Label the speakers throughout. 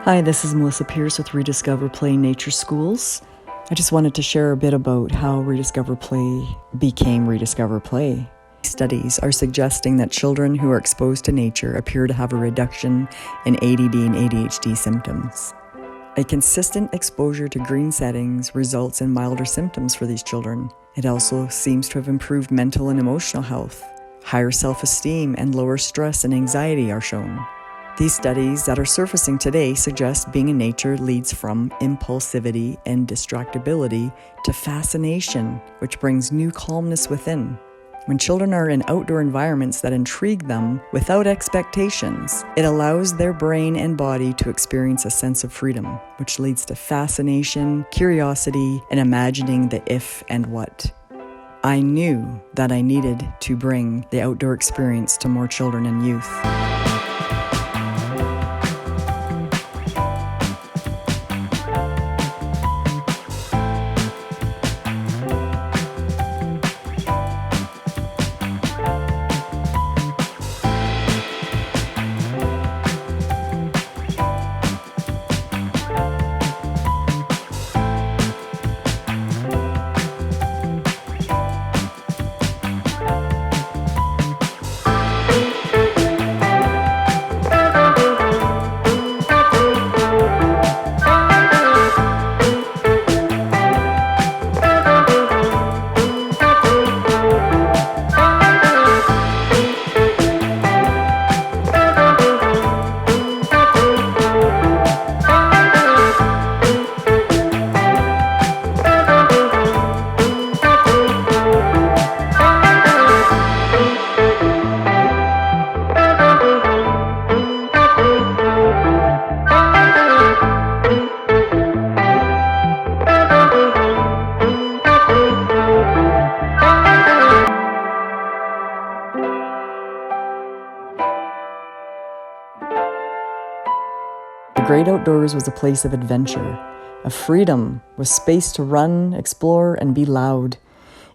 Speaker 1: Hi, this is Melissa Pierce with ReDiscover Play Nature Schools. I just wanted to share a bit about how ReDiscover Play became ReDiscover Play. Studies are suggesting that children who are exposed to nature appear to have a reduction in ADD and ADHD symptoms. A consistent exposure to green settings results in milder symptoms for these children. It also seems to have improved mental and emotional health. Higher self-esteem and lower stress and anxiety are shown. These studies that are surfacing today suggest being in nature leads from impulsivity and distractibility to fascination, which brings new calmness within. When children are in outdoor environments that intrigue them without expectations, it allows their brain and body to experience a sense of freedom, which leads to fascination, curiosity, and imagining the if and what. I knew that I needed to bring the outdoor experience to more children and youth. The great outdoors was a place of adventure, of freedom, with space to run, explore, and be loud.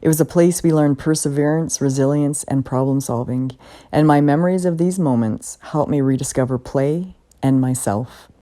Speaker 1: It was a place we learned perseverance, resilience, and problem solving, and my memories of these moments helped me rediscover play and myself.